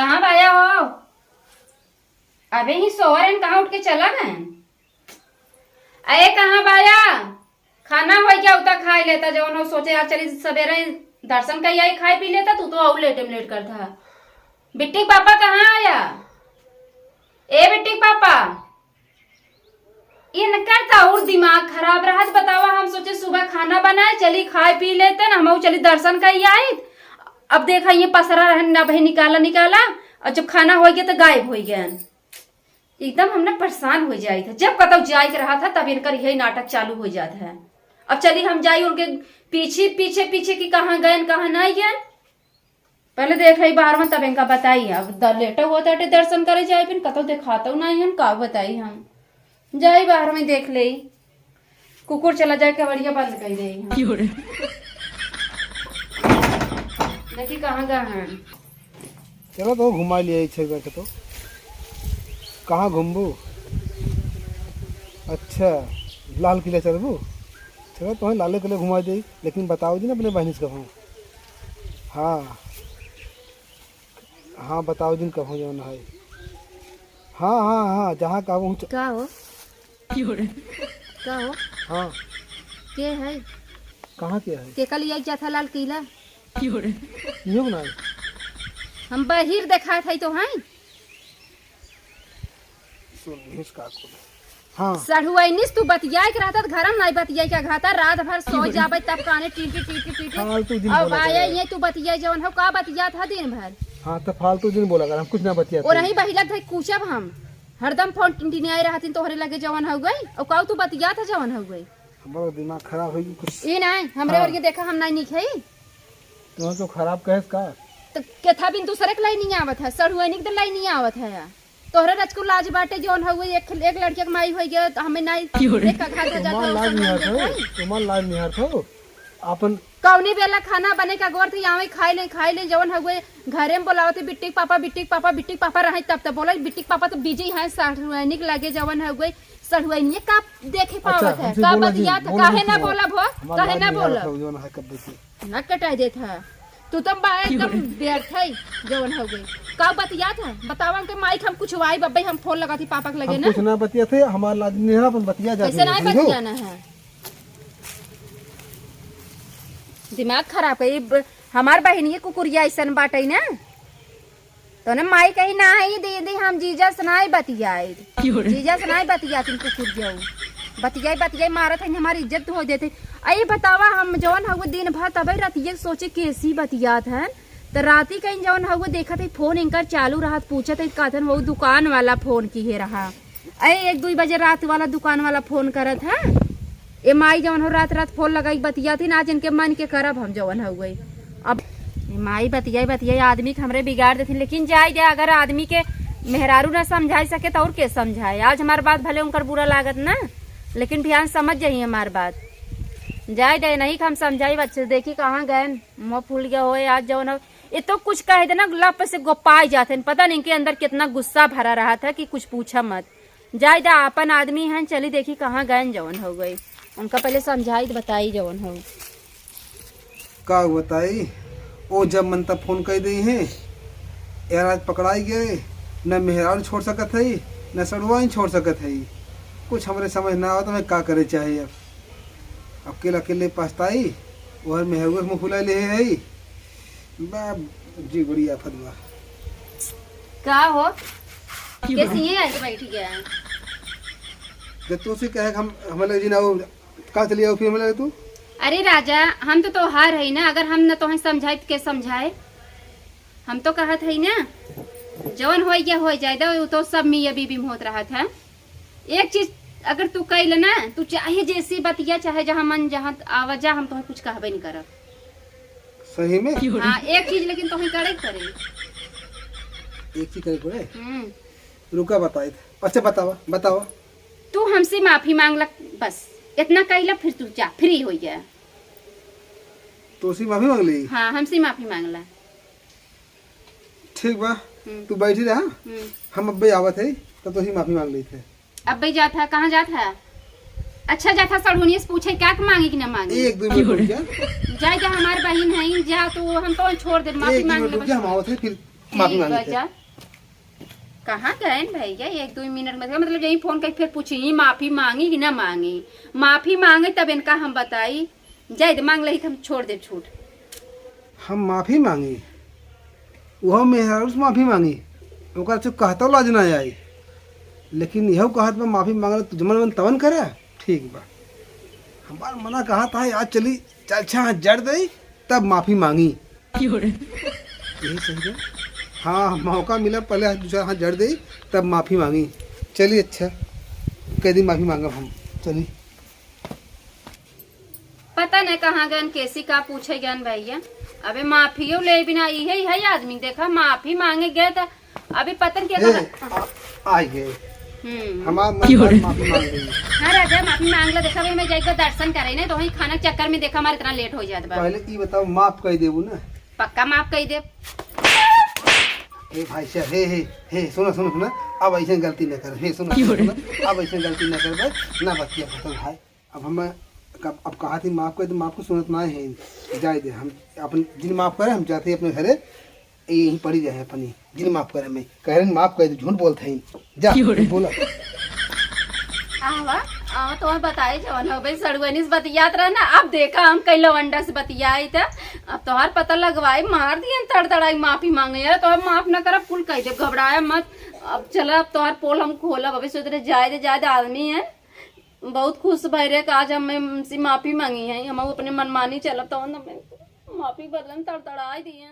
कहाँ भाया हो? अबे ही सोहर कहाँ उठ के चला गए? अरे कहाँ भाया? खाना हो क्या उतना खाई लेता जवन हो सोचे यार चली सवेरे दर्शन का यही खाई पी लेता तू तो और लेट करता। बिट्टी पापा कहाँ आया? ए बिट्टी पापा ये न करता और दिमाग खराब रहा बतावा। हम सोचे सुबह खाना बनाए चली खाए पी लेते ना हम चली दर्शन का ही आए। अब देखा ये पसरा रहना भाई निकाला और जब खाना हो गया तो गायब हो गया। एकदम हमने परेशान हो जाई था। जब कतौ जाए के रहा था तब इनकर यही नाटक चालू हो जाता है। अब चली हम जाई उनके पीछे पीछे पीछे की कहाँ गए कहाँ नहीं गए पहले देख रही बाहर में तब इनका बताई। अब लेटा हुआ था दर्शन करे जाए फिर कतौ दिखाता नहीं है का बताई। हम जाई बाहर में देख ले कुकुर चला जाए कवड़िया बंद कर दे। देखी कहाँ गए हैं। चलो तो घुमा लिया इच्छा करके तो कहाँ घूमबू? अच्छा लाल किला चलबू? चलो तुम्हें लाल किला घुमा दी लेकिन बताओ जी ना अपने बहनी से कब? हाँ हाँ बताओ दिन कब जो है। हाँ हाँ हाँ जहाँ का हूँ का हो का हो हाँ के है कहाँ के है के कल यही जाता लाल किला यूँ ना हम बाहर देखा था तो हैं सुन का हाँ सढ़ुआइनिस तू बतिया के रहता घर में नहीं बतिया क्या घाता रात भर सो जाबे तब काने टीटी अब आया ये तू बतिया जवन हो का बतिया था दिन भर। हाँ तो फालतू दिन बोला कर हम कुछ ना बतिया और नहीं बहिला था पूछब हम हरदम फोन टिंटिनियाई रहती तोहरे लगे जवन हो गई और का तू बतिया था जवन हो गई। हमारा दिमाग खराब हो गई कुछ ये नहीं हमरे और ये देखा हम नहीं निखई तुम्हें तो खराब कहे का तो केथा बिन दूसरे के लाई नहीं आवत है सढ़ुआइनिक तो लाई नहीं आवत है तोहरे रचको लाज बाटे जौन हुए एक लड़के के माई हो गया तो हमें नहीं देखा खा तुम्हार लाज निहार थो अपन कौनी बेला खाना बने का गोर थी आवे खाई ले जौन हुए घरे में बोलावते बिट्टी पापा रहे तब बोला बिट्टी पापा तो बिजी है सढ़ुआइनिक लगे जौन हुए सढ़ुआइनिए का देखे पावत है का बतिया काहे ना बोला भो काहे ना बोला न कटाई देता तू तो एकदम व्यर्थ है जवन हो गई का बतिया था बतावा के माइक हम कुछ वाई बब्बे हम फोन लगाती पापा के लगे ना कुछ ना बतिया थे हमारा लाज निहार अपन बतिया जा ऐसे नहीं बतियाना है दिमाग खराब है हमार बहनी कुकुरिया ऐसन बाटे ना तो ना माई कही ना है दीदी हम जीजा सुनाई बतियाए जीजा सुनाई बतिया तुम कुकुरिया बतियाई मारत है हमारी इज्जत हो देते। अरे बतावा हम जवन हव दिन भर तबे रातिये सोचे कैसी बतियात है तो राती कहीं जवन हव देखा थे फोन इनकर चालू रहा पूछा थे कहन वो दुकान वाला फोन की है रहा। अरे 1-2 बजे रात वाला दुकान वाला फोन करत है ए माई जवन हो रात फोन लगाई बतिया थी आज इनके मन के करब हम जवन हो गई। अब माई बतियाई आदमी के हमरे बिगाड़ देती लेकिन जाए दे अगर आदमी के मेहरारू ना समझाई सके तो और के समझाए। आज हमार बात भले उनकर बुरा लागत ना लेकिन ध्यान समझ जाइए हमारी बात जाए दे नहीं हम समझाई बच्चे देखी कहाँ गए मुँह फूल गया हो आज जवन हो ये तो कुछ कहे देना लप से गोपाई जाते पता नहीं के अंदर कितना गुस्सा भरा रहा था कि कुछ पूछा मत जाए दे अपन आदमी हैं चली देखी कहाँ गए जवन हो गई उनका पहले समझाई बताई जवन हो का बताई ओ जब मन तब फोन कर दी है यार आज पकड़ाई गए न मेहरारू छोड़ सकत है न सड़ुआ छोड़ सकत है कुछ हमारे समझ ना आओ तो मैं का करे चाहिए। अब अकेले पछताई वह मेहरुआ मुँह फुला ले है जी बढ़िया फतवा का हो कैसे ये आके बैठ गया है जब तू से कहे हम हमारे जी ना का चली आओ फिर हमारे तू। अरे राजा हम तो तोहार है ना अगर हम न तो समझाए तो के समझाए हम तो कहत है ना जवन हो गया हो जाए तो सब मियाँ बीबी में होत रहा था। एक चीज अगर तू कैल ना तू चाहे जैसी बतिया चाहे जहाँ मन जहाँ आवाजा हम तुम्हें कुछ कहबे नहीं करब सही में। हाँ एक चीज लेकिन तुम्हें करे एक चीज करे रुका बताए अच्छा बतावा तू हमसे माफी मांगला बस इतना कैला फिर तू जा फ्री हो गया तो उसी माफी मांग ली। हाँ हमसे माफी मांगला ठीक बा तू बैठी रहा हम अब आवत है तो ही माफी मांग ली थे। अब जाता कहाँ जाता अच्छा जाता सड़ुनिया से पूछे क्या मांगे कि ना मांगे 1-2 मिनट जाए जा हमारे बहन है जा तो हम तो छोड़ दे माफी मांग ले हम आवत है फिर माफी ठीक मांगे बा थे। जा। कहाँ गए भैया 1-2 मिनट में, मतलब यही फोन करके फिर पूछी माफी मांगी कि ना मांगी। माफी मांगे तब इनका हम बताई, जायद मांग लही तो हम छोड़ दे छूट। हम माफी मांगी, वह मेहरारू से माफी मांगी, ओकर से कहता लाज ना आई, लेकिन यह कहत बा माफी मांगल तो जमन मन तवन करे। ठीक बा, हमार मना कहा था आज चली चल अच्छा हाथ जड़ दई तब माफी मांगी। यही सही है। हाँ मौका मिला पहले हाथ दूसरा हाथ जड़ दई तब माफी मांगी। चलिए अच्छा कह दी माफी मांगब हम। चली पता नहीं कहाँ गए कैसी का पूछे गए भैया। अबे माफियो ले बिना यही है आदमी, देखा माफी मांगे गए तो अभी पता नहीं क्या आ गए हमार मन माफी मांग गई। हाँ राजा माफी मांग लो। देखा भाई मैं जाकर दर्शन करे ना तो वही खाना के चक्कर में देखा हमारे इतना लेट हो जाता बा। पहले ई बताओ माफ कर देबू ना? पक्का माफ कर दे। हे भाई साहब हे सुनो सुनो सुनो, अब ऐसे गलती न कर। हे सुनो सुनो, अब ऐसे गलती न कर भाई, ना बतिया खत्म भाई। अब हम अब कहा थी माफ कर दे, माफ को सुनत ना है जाए दे। हम अपन जिन माफ करे हम जाते अपने घरे, यहीं पड़ी रहे अपनी जिन माफ करे। मैं कह रहे माफ कर दे, झूठ बोलते हैं जा बोला। आवा आवा तो बताए जवन हो भाई सड़ुआनी से बतियात रहा ना। अब देखा हम कई लवंडा से बतियाई था, अब तोहार पता लगवाई मार दिए तड़तड़ाई माफी मांगे यार। तो माफ न कर फुल कह दे, घबराया मत। अब चला अब तोहार पोल हम खोला। अभी सोच रहे जायदे आदमी है, बहुत खुश भय रे आज हमसे माफी मांगी है। हम अपने मनमानी चलब तो माफी बदलन तड़तड़ाई दिए।